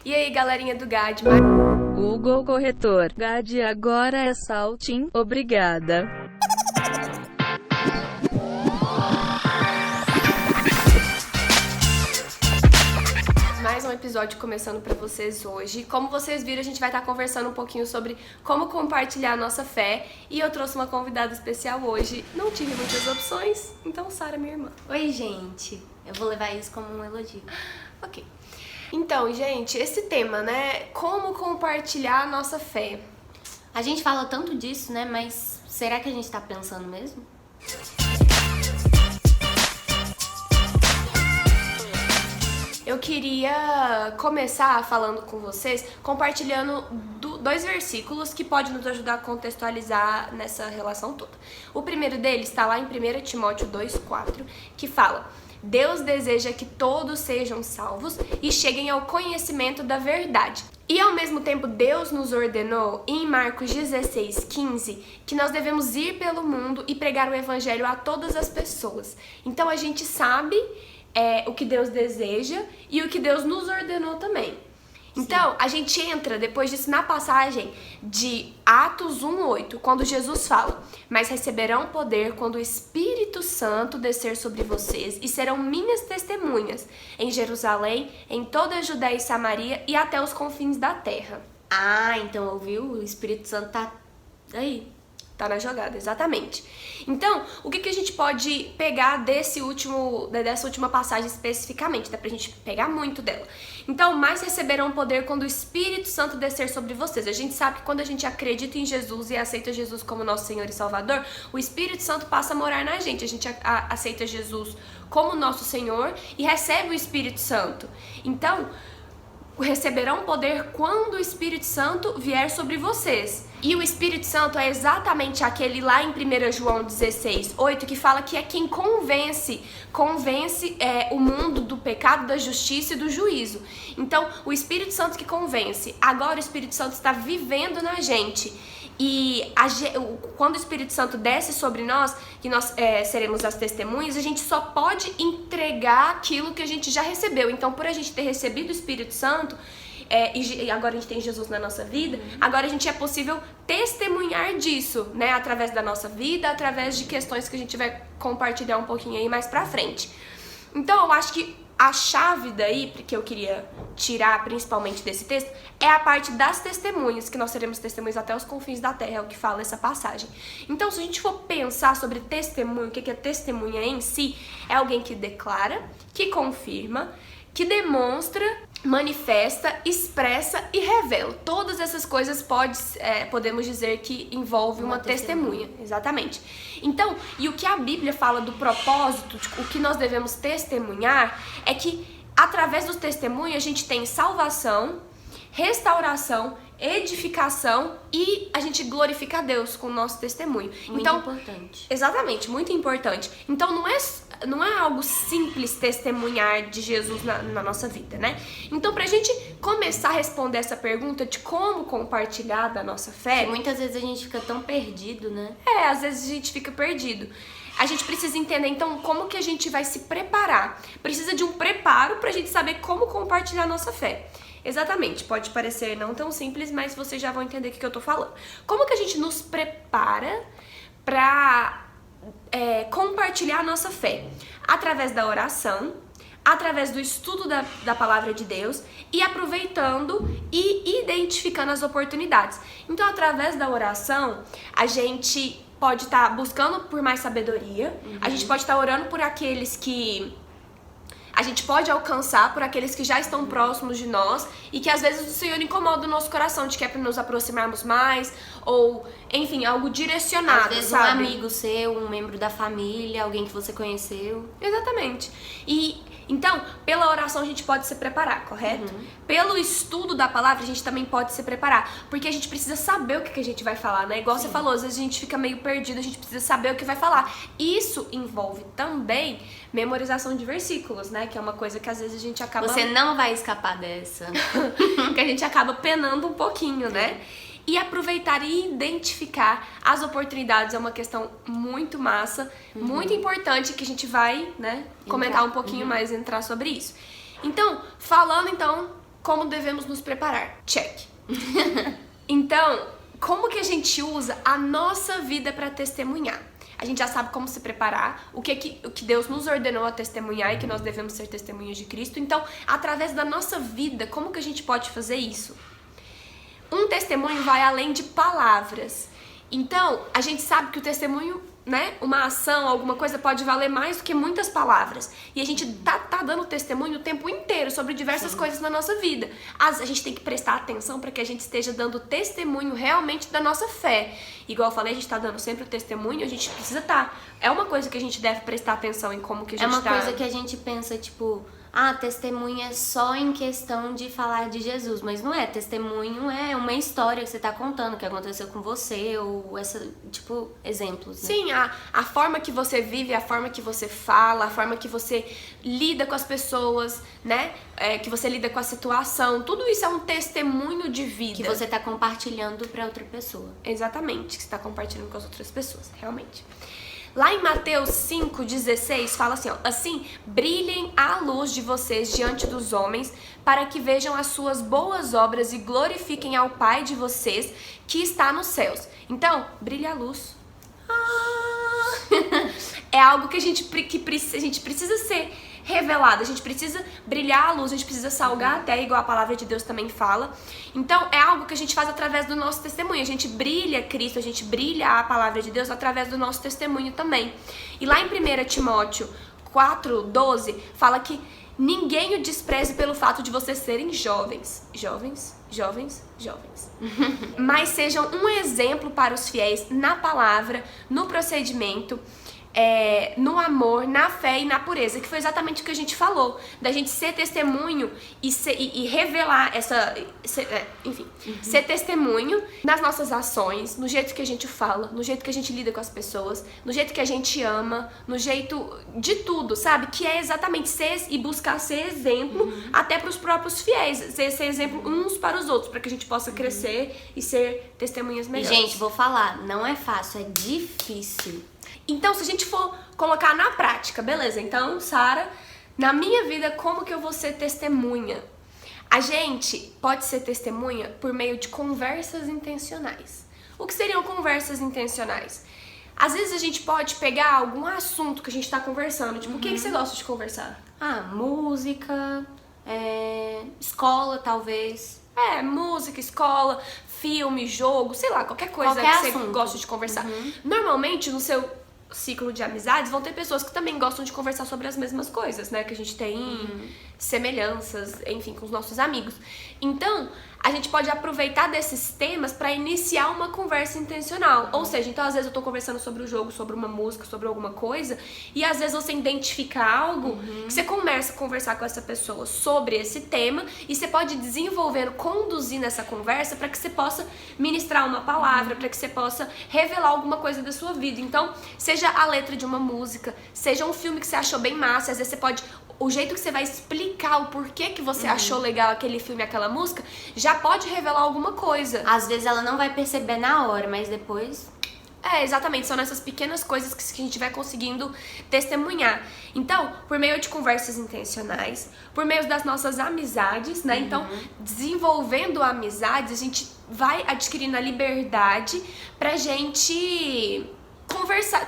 E aí, galerinha do GAD? Google Corretor. GAD agora é Saltim. Obrigada. Mais um episódio começando pra vocês hoje. Como vocês viram, a gente vai estar conversando um pouquinho sobre como compartilhar a nossa fé. E eu trouxe uma convidada especial hoje. Não tive muitas opções, então Sara, minha irmã. Oi, gente. Eu vou levar isso como um elogio. Ok. Então, gente, esse tema, né? Como compartilhar a nossa fé. A gente fala tanto disso, né? Mas será que a gente tá pensando mesmo? Eu queria começar falando com vocês, compartilhando dois versículos que podem nos ajudar a contextualizar nessa relação toda. O primeiro deles está lá em 1 Timóteo 2,4, que fala: Deus deseja que todos sejam salvos e cheguem ao conhecimento da verdade. E ao mesmo tempo, Deus nos ordenou, em Marcos 16,15, que nós devemos ir pelo mundo e pregar o evangelho a todas as pessoas. Então a gente sabe o que Deus deseja e o que Deus nos ordenou também. Então, a gente entra depois disso na passagem de Atos 1,8, quando Jesus fala: mas receberão poder quando o Espírito Santo descer sobre vocês e serão minhas testemunhas em Jerusalém, em toda a Judéia e Samaria e até os confins da terra. Ah, então ouviu? O Espírito Santo tá aí. Tá na jogada, exatamente. Então, o que a gente pode pegar dessa última passagem especificamente? Dá pra gente pegar muito dela. Então, mais receberão poder quando o Espírito Santo descer sobre vocês. A gente sabe que quando a gente acredita em Jesus e aceita Jesus como nosso Senhor e Salvador, o Espírito Santo passa a morar na gente. A gente aceita Jesus como nosso Senhor e recebe o Espírito Santo. Então, receberão poder quando o Espírito Santo vier sobre vocês. E o Espírito Santo é exatamente aquele lá em 1 João 16,8, que fala que é quem convence o mundo do pecado, da justiça e do juízo. Então, o Espírito Santo que convence. Agora o Espírito Santo está vivendo na gente. E quando o Espírito Santo desce sobre nós, que nós seremos as testemunhas, a gente só pode entregar aquilo que a gente já recebeu. Então, por a gente ter recebido o Espírito Santo, e agora a gente tem Jesus na nossa vida, agora a gente é possível testemunhar disso, né? Através da nossa vida, através de questões que a gente vai compartilhar um pouquinho aí mais pra frente. Então, eu acho que a chave daí, que eu queria tirar principalmente desse texto, é a parte das testemunhas, que nós seremos testemunhas até os confins da terra, é o que fala essa passagem. Então, se a gente for pensar sobre testemunho, o que é testemunha em si, é alguém que declara, que confirma, que demonstra, manifesta, expressa e revela. Todas essas coisas podemos dizer que envolve uma testemunha. Exatamente. Então, e o que a Bíblia fala do propósito, o que nós devemos testemunhar, é que através do testemunho a gente tem salvação, restauração, edificação e a gente glorifica a Deus com o nosso testemunho. Muito importante. Exatamente, muito importante. Então não é algo simples testemunhar de Jesus na nossa vida, né? Então, pra gente começar a responder essa pergunta de como compartilhar da nossa fé... Que muitas vezes a gente fica tão perdido, né? Às vezes a gente fica perdido. A gente precisa entender, então, como que a gente vai se preparar. Precisa de um preparo pra gente saber como compartilhar a nossa fé. Exatamente, pode parecer não tão simples, mas vocês já vão entender o que eu tô falando. Como que a gente nos prepara pra compartilhar a nossa fé? Através da oração, através do estudo da palavra de Deus e aproveitando e identificando as oportunidades. Então, através da oração, a gente pode estar buscando por mais sabedoria, a gente pode estar orando por aqueles que a gente pode alcançar, por aqueles que já estão próximos de nós e que às vezes o Senhor incomoda o nosso coração, de que é para nos aproximarmos mais, ou enfim, algo direcionado, às vezes sabe? Um amigo seu, um membro da família, alguém que você conheceu. Exatamente. E então, pela oração a gente pode se preparar, correto? Pelo estudo da palavra a gente também pode se preparar, porque a gente precisa saber o que a gente vai falar, né? Igual você falou, às vezes a gente fica meio perdido, a gente precisa saber o que vai falar. Isso envolve também memorização de versículos, né? Que é uma coisa que às vezes a gente acaba... Você não vai escapar dessa. que a gente acaba penando um pouquinho, né? E aproveitar e identificar as oportunidades é uma questão muito massa, muito importante, que a gente vai, né, comentar um pouquinho mais, entrar sobre isso. Então, falando então como devemos nos preparar? Check. Então, como que a gente usa a nossa vida para testemunhar? A gente já sabe como se preparar, o que Deus nos ordenou a testemunhar e que nós devemos ser testemunhas de Cristo. Então, através da nossa vida, como que a gente pode fazer isso? Um testemunho vai além de palavras. Então, a gente sabe que o testemunho, né, uma ação, alguma coisa pode valer mais do que muitas palavras. E a gente tá dando testemunho o tempo inteiro sobre diversas coisas na nossa vida. A gente tem que prestar atenção para que a gente esteja dando testemunho realmente da nossa fé. Igual eu falei, a gente tá dando sempre o testemunho, a gente precisa É uma coisa que a gente deve prestar atenção em como que a gente tá... É uma coisa que a gente pensa, tipo... testemunha só em questão de falar de Jesus, mas não é. Testemunho é uma história que você tá contando, que aconteceu com você, ou exemplos, né? Sim, a forma que você vive, a forma que você fala, a forma que você lida com as pessoas, né? Que você lida com a situação, tudo isso é um testemunho de vida. Que você tá compartilhando pra outra pessoa. Exatamente, que você tá compartilhando com as outras pessoas, realmente. Lá em Mateus 5,16 fala assim, ó, assim, brilhem a luz de vocês diante dos homens, para que vejam as suas boas obras e glorifiquem ao Pai de vocês que está nos céus. Então, brilha a luz. É algo que a gente precisa ser revelado, a gente precisa brilhar a luz, a gente precisa salgar a terra, igual a palavra de Deus também fala. Então, é algo que a gente faz através do nosso testemunho. A gente brilha Cristo, a gente brilha a palavra de Deus através do nosso testemunho também. E lá em 1 Timóteo 4:12, fala que ninguém o despreze pelo fato de vocês serem jovens. Jovens. Mas sejam um exemplo para os fiéis na palavra, no procedimento, no amor, na fé e na pureza, que foi exatamente o que a gente falou, da gente ser testemunho e revelar ser testemunho nas nossas ações, no jeito que a gente fala, no jeito que a gente lida com as pessoas, no jeito que a gente ama, no jeito de tudo, sabe? Que é exatamente ser e buscar ser exemplo até para os próprios fiéis, ser exemplo uns para os outros, para que a gente possa crescer e ser testemunhas melhores. E, gente, vou falar, não é fácil, é difícil. Então, se a gente for colocar na prática, beleza, então, Sara, na minha vida, como que eu vou ser testemunha? A gente pode ser testemunha por meio de conversas intencionais. O que seriam conversas intencionais? Às vezes a gente pode pegar algum assunto que a gente tá conversando, tipo, o que você gosta de conversar? Música, escola, talvez. Música, escola, filme, jogo, sei lá, qualquer coisa Qualquer que assunto. você gosta de conversar. Normalmente, no seu ciclo de amizades, vão ter pessoas que também gostam de conversar sobre as mesmas coisas, né? Que a gente tem semelhanças, enfim, com os nossos amigos. Então, a gente pode aproveitar desses temas para iniciar uma conversa intencional. Ou seja, então às vezes eu tô conversando sobre o jogo, sobre uma música, sobre alguma coisa, e às vezes você identifica algo que você começa a conversar com essa pessoa sobre esse tema, e você pode ir desenvolvendo, conduzindo essa conversa para que você possa ministrar uma palavra, para que você possa revelar alguma coisa da sua vida. Então, seja a letra de uma música, seja um filme que você achou bem massa, às vezes você pode... O jeito que você vai explicar o porquê que você achou legal aquele filme, aquela música, já pode revelar alguma coisa. Às vezes ela não vai perceber na hora, mas depois... Exatamente, são nessas pequenas coisas que a gente vai conseguindo testemunhar. Então, por meio de conversas intencionais, por meio das nossas amizades, né? Então, desenvolvendo amizades, a gente vai adquirindo a liberdade pra gente...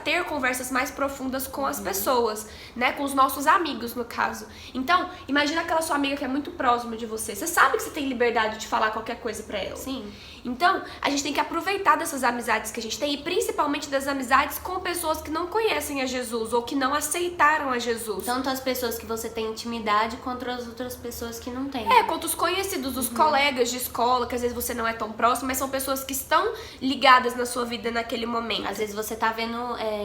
ter conversas mais profundas com as pessoas, né? Com os nossos amigos, no caso. Então, imagina aquela sua amiga que é muito próxima de você. Você sabe que você tem liberdade de falar qualquer coisa pra ela. Sim. Então, a gente tem que aproveitar dessas amizades que a gente tem, e principalmente das amizades com pessoas que não conhecem a Jesus ou que não aceitaram a Jesus. Tanto as pessoas que você tem intimidade quanto as outras pessoas que não têm. Quanto os conhecidos, os colegas de escola, que às vezes você não é tão próximo, mas são pessoas que estão ligadas na sua vida naquele momento. Às vezes você tá vendo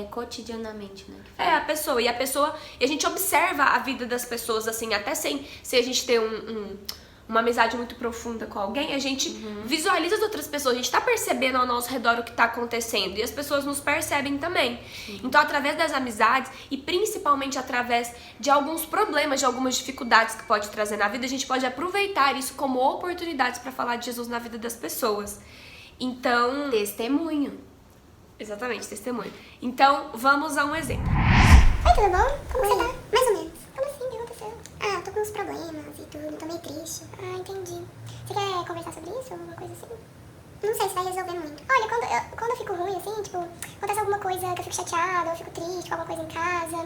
cotidianamente, né? A pessoa. E a gente observa a vida das pessoas, assim, até sem a gente ter uma amizade muito profunda com alguém, a gente visualiza as outras pessoas, a gente tá percebendo ao nosso redor o que tá acontecendo, e as pessoas nos percebem também. Então, através das amizades, e principalmente através de alguns problemas, de algumas dificuldades que pode trazer na vida, a gente pode aproveitar isso como oportunidades para falar de Jesus na vida das pessoas. Então... Testemunho. Exatamente, testemunho. Então, vamos a um exemplo. Oi, tudo bom? Como você tá? Mais ou menos. Como assim? O que aconteceu? Ah, tô com uns problemas e tudo, tô meio triste. Ah, entendi. Você quer conversar sobre isso? Alguma coisa assim? Não sei se vai resolver muito. Olha, quando eu fico ruim, assim, tipo, acontece alguma coisa que eu fico chateada, ou eu fico triste com alguma coisa em casa,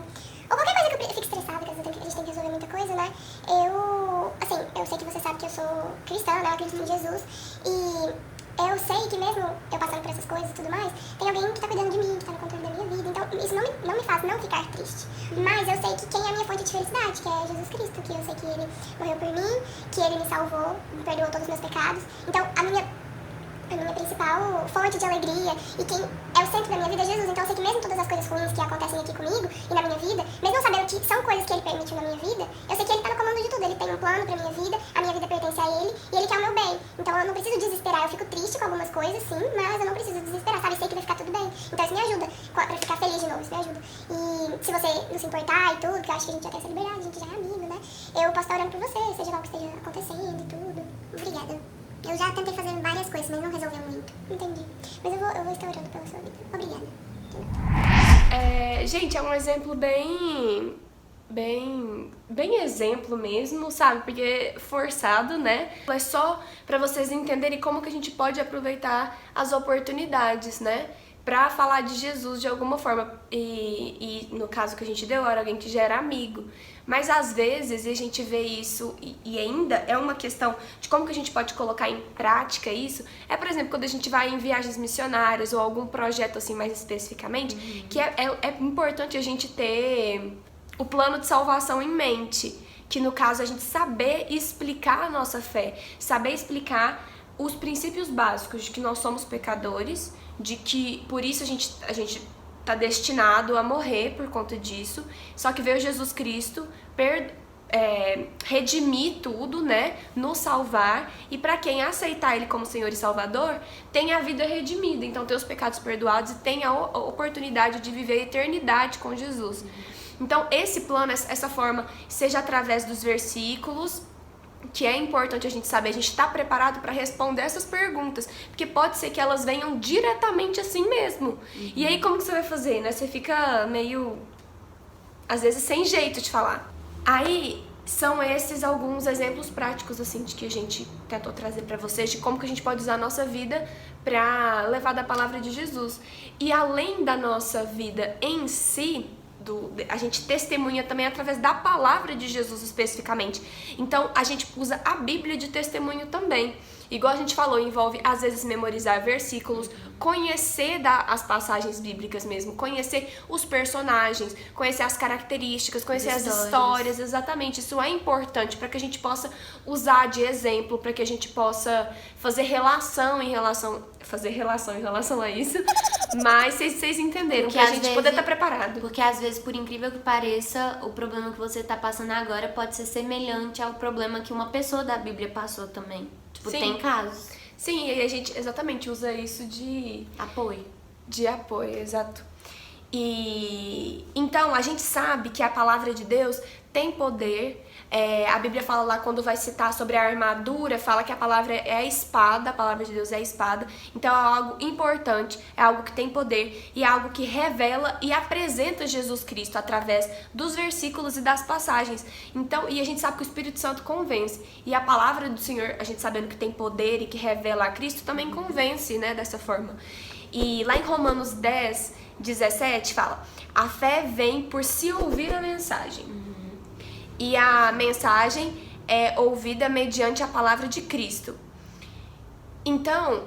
ou qualquer coisa que eu fico estressada, que às vezes a gente tem que resolver muita coisa, né? Eu sei que você sabe que eu sou cristã, né? Eu acredito em Jesus. E eu sei que mesmo eu passando por essas coisas e tudo mais, tem alguém que tá cuidando de mim, que tá no controle da minha vida. Então, isso não me faz não ficar triste. Mas eu sei que quem é a minha fonte de felicidade, que é Jesus Cristo, que eu sei que ele morreu por mim, que ele me salvou, me perdoou todos os meus pecados. Então, a minha principal fonte de alegria e quem é o centro da minha vida é Jesus. Então eu sei que mesmo todas as coisas ruins que acontecem aqui comigo e na minha vida, mesmo sabendo que são coisas que ele permitiu na minha vida, eu sei que ele tá no comando de tudo. Ele tem um plano pra minha vida, a minha vida pertence a ele e ele quer o meu bem. Então eu não preciso desesperar. Eu fico triste com algumas coisas, sim, mas eu não preciso desesperar, sabe? Eu sei que vai ficar tudo bem. Então isso me ajuda pra ficar feliz de novo, isso me ajuda. E se você não se importar e tudo, que eu acho que a gente já tem essa liberdade, a gente já é amigo, né? Eu posso estar orando por você, seja lá o que esteja acontecendo e tudo. Obrigada. Eu já tentei fazer várias coisas, mas não resolveu muito. Entendi. Mas eu vou estar orando pela sua vida. Obrigada. Gente, é um exemplo bem exemplo mesmo, sabe? Porque forçado, né? É só pra vocês entenderem como que a gente pode aproveitar as oportunidades, né? Pra falar de Jesus de alguma forma. E no caso que a gente deu, era alguém que já era amigo. Mas às vezes a gente vê isso e ainda é uma questão de como que a gente pode colocar em prática isso. É, por exemplo, quando a gente vai em viagens missionárias ou algum projeto assim mais especificamente, que é importante a gente ter o plano de salvação em mente. Que no caso a gente saber explicar a nossa fé, saber explicar os princípios básicos de que nós somos pecadores, de que por isso a gente tá destinado a morrer por conta disso, só que veio Jesus Cristo redimir tudo, né, nos salvar, e para quem aceitar Ele como Senhor e Salvador, tem a vida redimida, então tem os pecados perdoados e tem a oportunidade de viver a eternidade com Jesus. Então esse plano, essa forma, seja através dos versículos, que é importante a gente saber, a gente está preparado para responder essas perguntas, porque pode ser que elas venham diretamente assim mesmo. E aí como que você vai fazer, né? Você fica meio, às vezes, sem jeito de falar. Aí são esses alguns exemplos práticos assim de que a gente tentou trazer para vocês, de como que a gente pode usar a nossa vida para levar da palavra de Jesus. E além da nossa vida em si, a gente testemunha também através da palavra de Jesus especificamente. Então a gente usa a Bíblia de testemunho também. Igual a gente falou, envolve às vezes memorizar versículos, conhecer as passagens bíblicas mesmo, conhecer os personagens, conhecer as características, conhecer as histórias, exatamente. Isso é importante para que a gente possa usar de exemplo, para que a gente possa fazer relação em relação a isso. Mas vocês entenderam, porque pra gente poder estar preparado. Porque às vezes, por incrível que pareça, o problema que você tá passando agora pode ser semelhante ao problema que uma pessoa da Bíblia passou também. Tipo, Sim. Tem casos. Sim, e a gente exatamente usa isso de apoio. De apoio, exato. E então a gente sabe que a palavra de Deus tem poder. A Bíblia fala lá, quando vai citar sobre a armadura, fala que a palavra é a espada, a palavra de Deus é a espada. Então é algo importante, é algo que tem poder e é algo que revela e apresenta Jesus Cristo através dos versículos e das passagens. Então, e a gente sabe que o Espírito Santo convence. E a palavra do Senhor, a gente sabendo que tem poder e que revela a Cristo, também convence, né, dessa forma. E lá em Romanos 10:17 fala: a fé vem por se ouvir a mensagem. E a mensagem é ouvida mediante a palavra de Cristo. Então,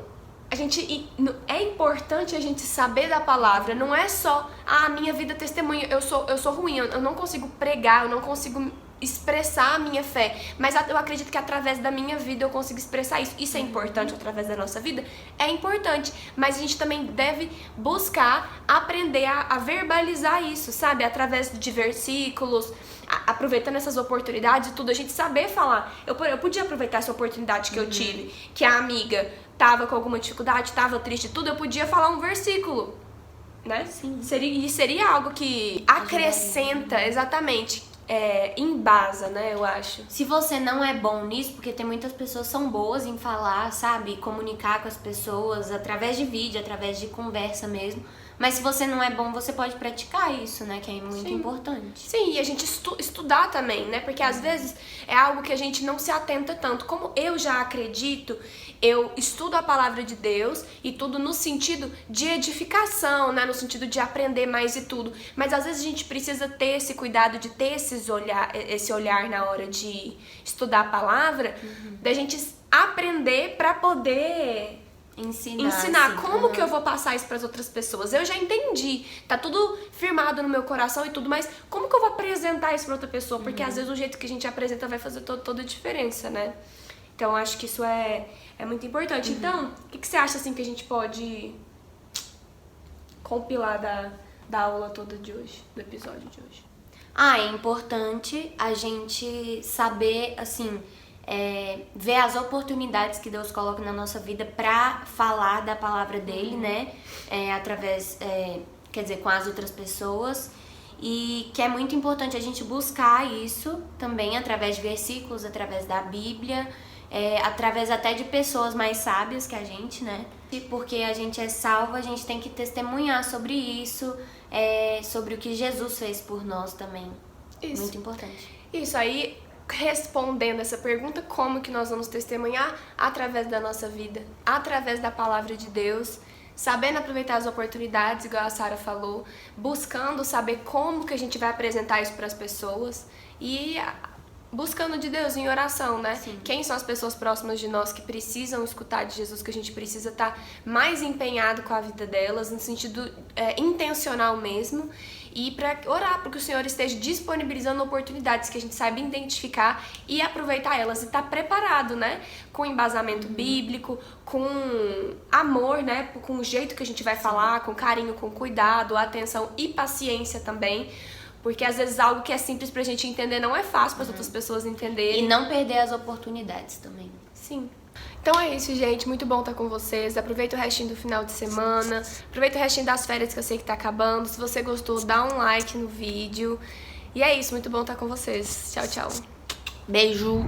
é importante a gente saber da palavra. Não é só a minha vida testemunha, eu sou ruim, eu não consigo pregar, eu não consigo expressar a minha fé, mas eu acredito que através da minha vida eu consigo expressar isso. Isso é importante através da nossa vida? É importante, mas a gente também deve buscar aprender a verbalizar isso, sabe? Através de versículos, aproveitando essas oportunidades e tudo, a gente saber falar. Eu podia aproveitar essa oportunidade que eu tive, que a amiga tava com alguma dificuldade, tava triste e tudo, eu podia falar um versículo, né? Sim. Seria algo que acrescenta, exatamente, embasa, né, eu acho. Se você não é bom nisso, porque tem muitas pessoas que são boas em falar, sabe, comunicar com as pessoas através de vídeo, através de conversa mesmo, Mas se você não é bom, você pode praticar isso, né? Que é muito importante. Sim, e a gente estudar também, né? Porque às vezes é algo que a gente não se atenta tanto. Como eu já acredito, eu estudo a palavra de Deus e tudo no sentido de edificação, né? No sentido de aprender mais e tudo. Mas às vezes a gente precisa ter esse cuidado de ter esse olhar na hora de estudar a palavra, da gente aprender pra poder ensinar assim, como que eu vou passar isso pras outras pessoas. Eu já entendi, tá tudo firmado no meu coração e tudo, mas como que eu vou apresentar isso pra outra pessoa? Porque às vezes o jeito que a gente apresenta vai fazer toda a diferença, né? Então acho que isso é muito importante. Então, o que você acha assim que a gente pode compilar da aula toda de hoje, do episódio de hoje? É importante a gente saber, assim, ver as oportunidades que Deus coloca na nossa vida pra falar da palavra dele, né? Quer dizer, com as outras pessoas. E que é muito importante a gente buscar isso também através de versículos, através da Bíblia, através até de pessoas mais sábias que a gente, né? E porque a gente é salvo, a gente tem que testemunhar sobre isso, sobre o que Jesus fez por nós também. Isso. Muito importante. Isso aí, respondendo essa pergunta, como que nós vamos testemunhar? Através da nossa vida, através da palavra de Deus, sabendo aproveitar as oportunidades, igual a Sara falou, buscando saber como que a gente vai apresentar isso para as pessoas e buscando de Deus em oração, né? Sim. Quem são as pessoas próximas de nós que precisam escutar de Jesus, que a gente precisa estar mais empenhado com a vida delas, no sentido intencional mesmo, e para orar para que o Senhor esteja disponibilizando oportunidades que a gente saiba identificar e aproveitar elas e estar preparado, né? Com embasamento bíblico, com amor, né? Com o jeito que a gente vai falar, com carinho, com cuidado, atenção e paciência também. Porque às vezes algo que é simples pra gente entender não é fácil para as outras pessoas entenderem. E não perder as oportunidades também. Sim. Então é isso, gente. Muito bom estar com vocês. Aproveita o restinho do final de semana. Aproveita o restinho das férias que eu sei que tá acabando. Se você gostou, dá um like no vídeo. E é isso. Muito bom estar com vocês. Tchau, tchau. Beijo!